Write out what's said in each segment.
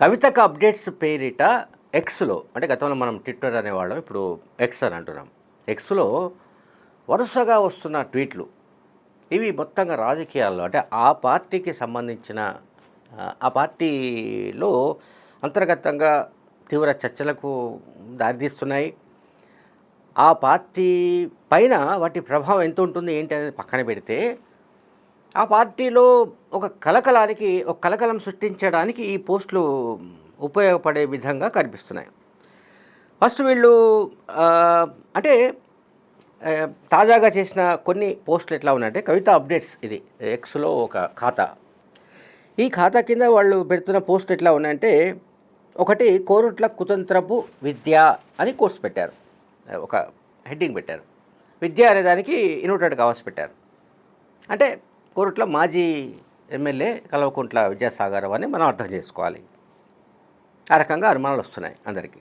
కవితకు అప్డేట్స్ పేరిట ఎక్స్లో, అంటే గతంలో మనం ట్విట్టర్ అనేవాళ్ళం, ఇప్పుడు ఎక్స్ అని అంటున్నాం. ఎక్స్లో వరుసగా వస్తున్న ట్వీట్లు ఇవి మొత్తంగా రాజకీయాల్లో, అంటే ఆ పార్టీకి సంబంధించిన ఆ పార్టీలో అంతర్గతంగా తీవ్ర చర్చలకు దారితీస్తున్నాయి. ఆ పార్టీ పైన వాటి ప్రభావం ఎంత ఉంటుంది ఏంటి అనేది పక్కన పెడితే, ఆ పార్టీలో ఒక కలకలం సృష్టించడానికి ఈ పోస్టులు ఉపయోగపడే విధంగా కనిపిస్తున్నాయి. ఫస్ట్ వీళ్ళు అంటే తాజాగా చేసిన కొన్ని పోస్టులు ఎట్లా ఉన్నాయంటే, కవిత అప్డేట్స్, ఇది ఎక్స్లో ఒక ఖాతా. ఈ ఖాతా కింద వాళ్ళు పెడుతున్న పోస్టులు ఎట్లా ఉన్నాయంటే, ఒకటి కోరుట్ల కుతంత్రపు విద్య అని కోర్స్ పెట్టారు, ఒక హెడ్డింగ్ పెట్టారు. విద్య అనే దానికి ఇన్వర్టెడ్ కావాల్సి పెట్టారు. అంటే కోరుట్ల మాజీ ఎమ్మెల్యే కల్వకుంట్ల విద్యాసాగర్ అని మనం అర్థం చేసుకోవాలి. ఆ రకంగా అనుమానాలు వస్తున్నాయి అందరికీ.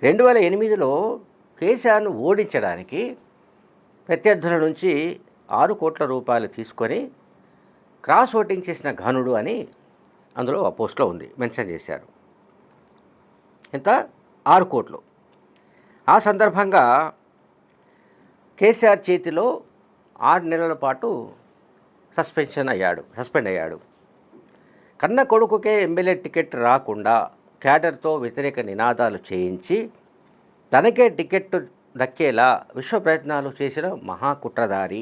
2008లో కేసీఆర్ను ఓడించడానికి ప్రత్యర్థుల నుంచి 6 కోట్ల రూపాయలు తీసుకొని క్రాస్ ఓటింగ్ చేసిన ఘనుడు అని అందులో ఆ పోస్ట్లో ఉంది, మెన్షన్ చేశారు. ఎంత? 6 కోట్లు. ఆ సందర్భంగా కేసీఆర్ చేతిలో 6 నెలల పాటు సస్పెండ్ అయ్యాడు. కన్న కొడుకుకే ఎమ్మెల్యే టికెట్ రాకుండా క్యాడర్తో వ్యతిరేక నినాదాలు చేయించి తనకే టికెట్ దక్కేలా విశ్వ ప్రయత్నాలు చేసిన మహాకుట్రధారి.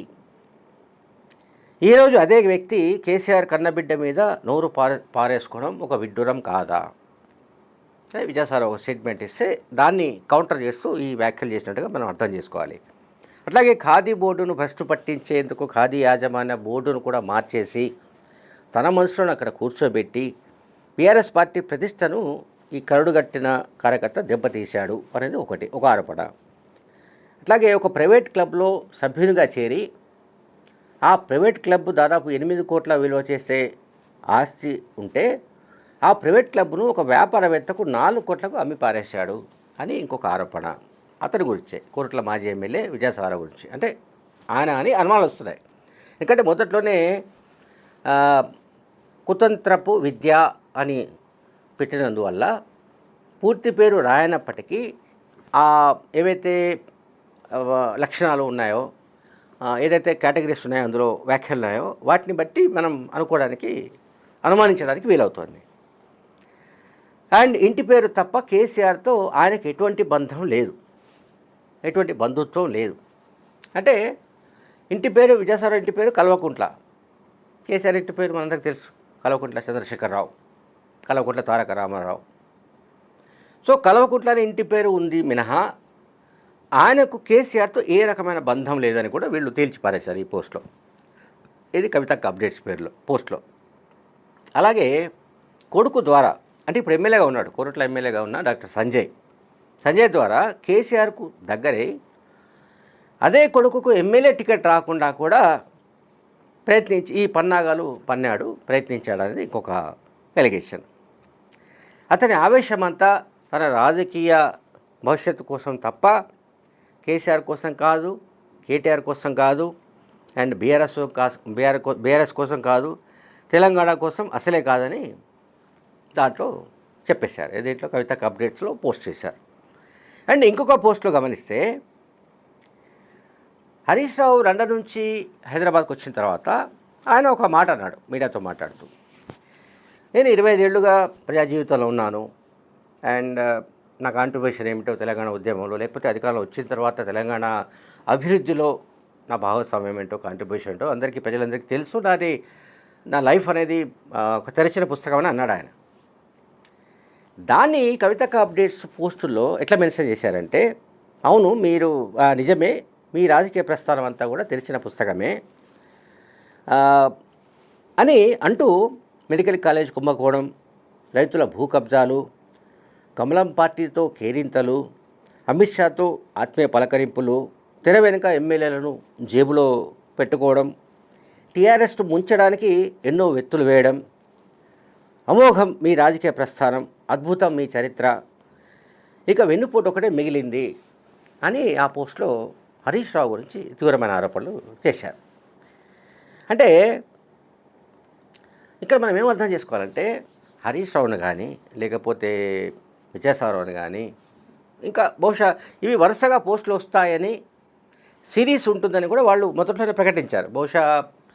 ఈరోజు అదే వ్యక్తి కేసీఆర్ కన్నబిడ్డ మీద నోరు పారేసుకోవడం ఒక విడ్డూరం కాదా? విజయసాయి ఒక స్టేట్మెంట్ ఇస్తే దాన్ని కౌంటర్ చేస్తూ ఈ వ్యాఖ్యలు చేసినట్టుగా మనం అర్థం చేసుకోవాలి. అట్లాగే ఖాదీ బోర్డును భ్రష్టు పట్టించేందుకు ఖాదీ యాజమాన్య బోర్డును కూడా మార్చేసి తన మనుషులను అక్కడ కూర్చోబెట్టి బీఆర్ఎస్ పార్టీ ప్రతిష్టను ఈ కరుడుగట్టిన కార్యకర్త దెబ్బతీశాడు అనేది ఒక ఆరోపణ. అట్లాగే ఒక ప్రైవేట్ క్లబ్లో సభ్యునిగా చేరి ఆ ప్రైవేట్ క్లబ్ దాదాపు 8 కోట్ల విలువ చేసే ఆస్తి ఉంటే ఆ ప్రైవేట్ క్లబ్ను ఒక వ్యాపారవేత్తకు 4 కోట్లకు అమ్మి పారేశాడు అని ఇంకొక ఆరోపణ. అతని గురించే, కోరుట్ల మాజీ ఎమ్మెల్యే విజయసాగర్ గురించి. అంటే ఆయన అని అనుమానాలు వస్తున్నాయి. ఎందుకంటే మొదట్లోనే కుతంత్రపు విద్య అని పెట్టినందువల్ల పూర్తి పేరు రాయనప్పటికీ ఏవైతే లక్షణాలు ఉన్నాయో, ఏదైతే కేటగిరీస్ ఉన్నాయో, అందులో వ్యాఖ్యలు ఉన్నాయో, వాటిని బట్టి మనం అనుమానించడానికి వీలవుతుంది. అండ్ ఇంటి పేరు తప్ప కేసీఆర్తో ఆయనకి ఎటువంటి బంధం లేదు, ఎటువంటి బంధుత్వం లేదు. అంటే ఇంటి పేరు విజయసాగర్ ఇంటి పేరు కల్వకుంట్ల, కేసీఆర్ ఇంటి పేరు మనందరికీ తెలుసు, కల్వకుంట్ల చంద్రశేఖరరావు, కల్వకుంట్ల తారక రామారావు. సో కల్వకుంట్ల అనే ఇంటి పేరు ఉంది మినహా ఆయనకు కేసీఆర్తో ఏ రకమైన బంధం లేదని కూడా వీళ్ళు తేల్చిపారేశారు ఈ పోస్ట్లో. ఇది కవితకు అప్డేట్స్ పోస్ట్లో. అలాగే కొడుకు ద్వారా, అంటే ఇప్పుడు ఎమ్మెల్యేగా ఉన్నాడు, కోరుట్ల ఎమ్మెల్యేగా ఉన్న డాక్టర్ సంజయ్ ద్వారా కేసీఆర్కు దగ్గరై అదే కొడుకుకు ఎమ్మెల్యే టికెట్ రాకుండా కూడా ఈ పన్నాగాలు ప్రయత్నించాడు అనేది ఇంకొక ఎలిగేషన్. అతని ఆవేశమంతా తన రాజకీయ భవిష్యత్తు కోసం తప్ప కేసీఆర్ కోసం కాదు, కేటీఆర్ కోసం కాదు, అండ్ బీఆర్ఎస్ కోసం కాదు, తెలంగాణ కోసం అసలే కాదని దాంట్లో చెప్పేశారు. దీంట్లో కవితకు అప్డేట్స్లో పోస్ట్ చేశారు. అండ్ ఇంకొక పోస్ట్లో గమనిస్తే, హరీష్ రావు లండన్ నుంచి హైదరాబాద్కి వచ్చిన తర్వాత ఆయన ఒక మాట అన్నాడు మీడియాతో మాట్లాడుతూ. నేను 25 ఏళ్ళుగా ప్రజా జీవితంలో ఉన్నాను, అండ్ నా కాంట్రిబ్యూషన్ ఏమిటో తెలంగాణ ఉద్యమంలో, లేకపోతే అధికారంలో వచ్చిన తర్వాత తెలంగాణ అభివృద్ధిలో నా భాగస్వామ్యం ఏంటో, కాంట్రిబ్యూషన్ ఏంటో ప్రజలందరికీ తెలుసు. నా లైఫ్ అనేది ఒక తెరచిన పుస్తకం అని అన్నాడు ఆయన. దాన్ని కవితకు అప్డేట్స్ పోస్టుల్లో ఎట్లా మెన్షన్ చేశారంటే, అవును మీరు నిజమే, మీ రాజకీయ ప్రస్థానం అంతా కూడా తెరిచిన పుస్తకమే అని అంటూ మెడికల్ కాలేజ్ కుంభకోణం, రైతుల భూ కబ్జాలు, కమలం పార్టీతో కేరింతలు, అమిత్ షాతో ఆత్మీయ పలకరింపులు, తెర వెనుక ఎమ్మెల్యేలను జేబులో పెట్టుకోవడం, టీఆర్ఎస్ను ముంచడానికి ఎన్నో వెత్తులు వేయడం, అమోఘం మీ రాజకీయ ప్రస్థానం, అద్భుతం మీ చరిత్ర, ఇక వెన్నుపోటు ఒకటే మిగిలింది అని ఆ పోస్ట్లో హరీష్ రావు గురించి తీవ్రమైన ఆరోపణలు చేశారు. అంటే ఇక్కడ మనం ఏం అర్థం చేసుకోవాలంటే, హరీష్ రావుని కానీ లేకపోతే విజయసాయిరావుని కానీ ఇంకా బహుశా ఇవి వరుసగా పోస్టులు వస్తాయని సిరీస్ ఉంటుందని కూడా వాళ్ళు మొదట్లోనే ప్రకటించారు. బహుశా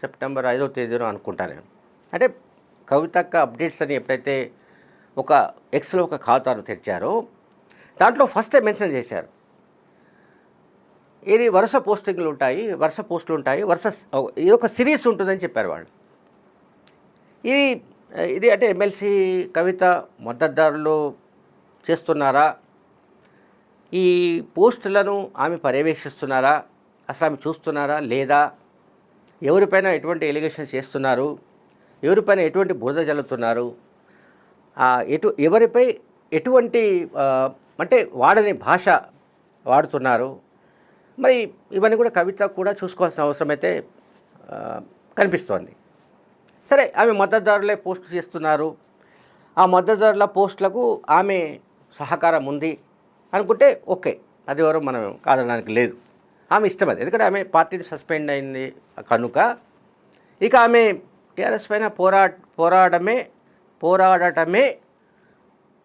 సెప్టెంబర్ 5వ తేదీన అనుకుంటా నేను. అంటే కవితక్క అప్డేట్స్ అని ఎప్పుడైతే ఒక ఎక్స్లో ఒక ఖాతాను తెరిచారో దాంట్లో ఫస్టే మెన్షన్ చేశారు, ఇది వరుస పోస్టింగ్లు ఉంటాయి, వరుస పోస్టులు ఉంటాయి, ఇది ఒక సిరీస్ ఉంటుందని చెప్పారు వాళ్ళు. ఇది అంటే ఎమ్మెల్సీ కవిత మద్దతుదారులు చేస్తున్నారా, ఈ పోస్టులను ఆమె పర్యవేక్షిస్తున్నారా, అసలు ఆమె చూస్తున్నారా లేదా, ఎవరిపైన ఎటువంటి ఎలిగేషన్స్ చేస్తున్నారు, ఎవరిపైన ఎటువంటి బురద జల్లుతున్నారు, ఎవరిపై ఎటువంటి అంటే వాడని భాష వాడుతున్నారు, మరి ఇవన్నీ కూడా కవిత కూడా చూసుకోవాల్సిన అవసరం అయితే కనిపిస్తోంది. సరే, ఆమె మద్దతుదారులే పోస్టు చేస్తున్నారు, ఆ మద్దతుదారుల పోస్టులకు ఆమె సహకారం ఉంది అనుకుంటే ఓకే, అది ఎవరో మనం కాదనడానికి లేదు, ఆమె ఇష్టం అది. ఎందుకంటే ఆమె పార్టీని సస్పెండ్ అయింది కనుక ఇక ఆమె టీఆర్ఎస్ పైన పోరాడటమే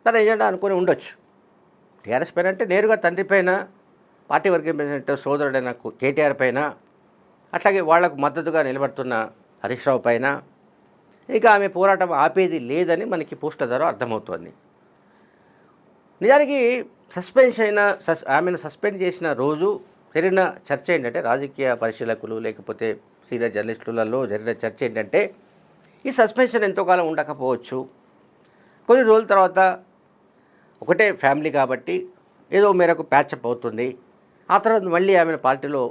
తన ఎజెండా అనుకుని ఉండొచ్చు. టీఆర్ఎస్ పైన అంటే నేరుగా తండ్రి పైన, పార్టీ వర్కింగ్ ప్రెసిడెంట్ సోదరుడైన కేటీఆర్ పైన, అట్లాగే వాళ్లకు మద్దతుగా నిలబడుతున్న హరీష్ రావు పైన ఇక ఆమె పోరాటం ఆపేది లేదని మనకి పోస్టుల ద్వారా అర్థమవుతోంది. నిజానికి ఆమెను సస్పెండ్ చేసిన రోజు జరిగిన చర్చ ఏంటంటే, రాజకీయ పరిశీలకులు లేకపోతే సీనియర్ జర్నలిస్టులలో జరిగిన చర్చ ఏంటంటే, ఈ సస్పెన్షన్ ఎంతో కాలం ఉండకపోవచ్చు, కొన్ని రోజుల తర్వాత ఒకటే ఫ్యామిలీ కాబట్టి ఏదో మేరకు ప్యాచప్ అవుతుంది, ఆ తర్వాత మళ్ళీ ఆమెను పార్టీలో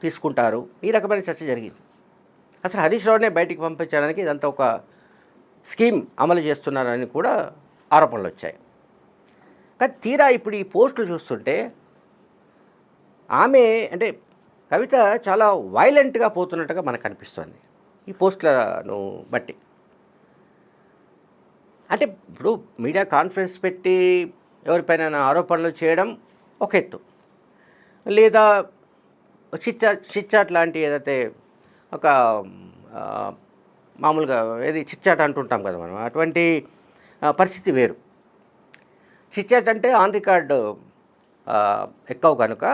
తీసుకుంటారు, ఈ రకమైన చర్చ జరిగింది. అసలు హరీష్ రావునే బయటికి పంపించడానికి ఇదంతా ఒక స్కీమ్ అమలు చేస్తున్నారని కూడా ఆరోపణలు వచ్చాయి. కానీ తీరా ఇప్పుడు ఈ పోస్టులు చూస్తుంటే ఆమె అంటే కవిత చాలా వైలెంట్గా పోతున్నట్టుగా మనకు అనిపిస్తుంది ఈ పోస్టులను బట్టి. అంటే ఇప్పుడు మీడియా కాన్ఫరెన్స్ పెట్టి ఎవరిపైన ఆరోపణలు చేయడం ఒక ఎత్తు, లేదా చిట్చాట్ లాంటి ఏదైతే ఒక మామూలుగా చిట్చాట్ అంటుంటాం కదా మనం, అటువంటి పరిస్థితి వేరు. చిట్చాట్ అంటే ఆన్ రికార్డు ఎక్కువ కనుక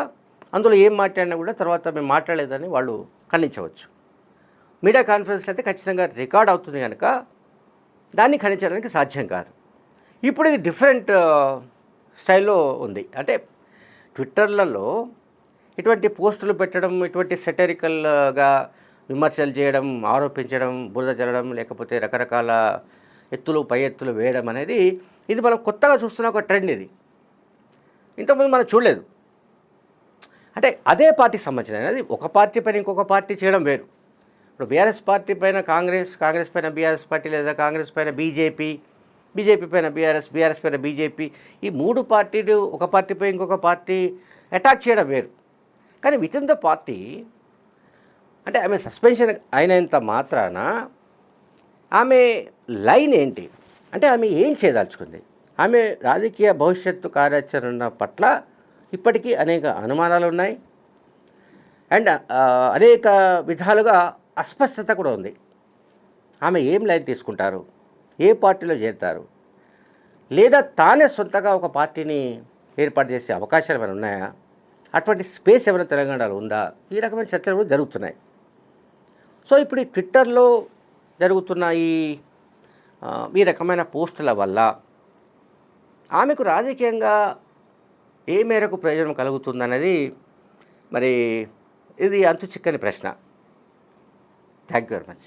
అందులో ఏం మాట్లాడినా కూడా తర్వాత మేము మాట్లాడలేదని వాళ్ళు ఖండించవచ్చు. మీడియా కాన్ఫరెన్స్లో అయితే ఖచ్చితంగా రికార్డ్ అవుతుంది కనుక దాన్ని ఖండించడానికి సాధ్యం కాదు. ఇప్పుడు ఇది డిఫరెంట్ స్టైల్లో ఉంది. అంటే ట్విట్టర్లలో ఇటువంటి పోస్టులు పెట్టడం, ఇటువంటి సెటరికల్గా విమర్శలు చేయడం, ఆరోపించడం, బురద జల్లడం, లేకపోతే రకరకాల ఎత్తులు పై ఎత్తులు వేయడం అనేది ఇది మనం కొత్తగా చూస్తున్న ఒక ట్రెండ్. ఇది ఇంతకుముందు మనం చూడలేదు. అంటే అదే పార్టీకి సంబంధించిన అది ఒక పార్టీ పైన ఇంకొక పార్టీ చేయడం వేరు. ఇప్పుడు బీఆర్ఎస్ పార్టీ పైన కాంగ్రెస్ పైన బీఆర్ఎస్ పార్టీ, లేదా కాంగ్రెస్ పైన బీజేపీ పైన బీఆర్ఎస్ పైన బీజేపీ, ఈ మూడు పార్టీలు ఒక పార్టీపై ఇంకొక పార్టీ అటాక్ చేయడం వేరు. కానీ విత్ ఇన్ ద పార్టీ అంటే ఆమె సస్పెన్షన్ అయినంత మాత్రాన ఆమె లైన్ ఏంటి, అంటే ఆమె ఏం చేయదలుచుకుంది, ఆమె రాజకీయ భవిష్యత్తు కార్యాచరణ పట్ల ఇప్పటికీ అనేక అనుమానాలు ఉన్నాయి అండ్ అనేక విధాలుగా అస్పష్టత కూడా ఉంది. ఆమె ఏం లైన్ తీసుకుంటారు, ఏ పార్టీలో చేరుతారు, లేదా తానే సొంతగా ఒక పార్టీని ఏర్పాటు చేసే అవకాశాలు ఏమైనా ఉన్నాయా, అటువంటి స్పేస్ ఏమైనా తెలంగాణలో ఉందా, ఈ రకమైన చర్చలు కూడా జరుగుతున్నాయి. సో ఇప్పుడు ఈ ట్విట్టర్లో జరుగుతున్న ఈ రకమైన పోస్టుల వల్ల ఆమెకు రాజకీయంగా ఏ మేరకు ప్రయోజనం కలుగుతుందన్నది మరి ఇది అంతు చిక్కని ప్రశ్న. Thank you very much.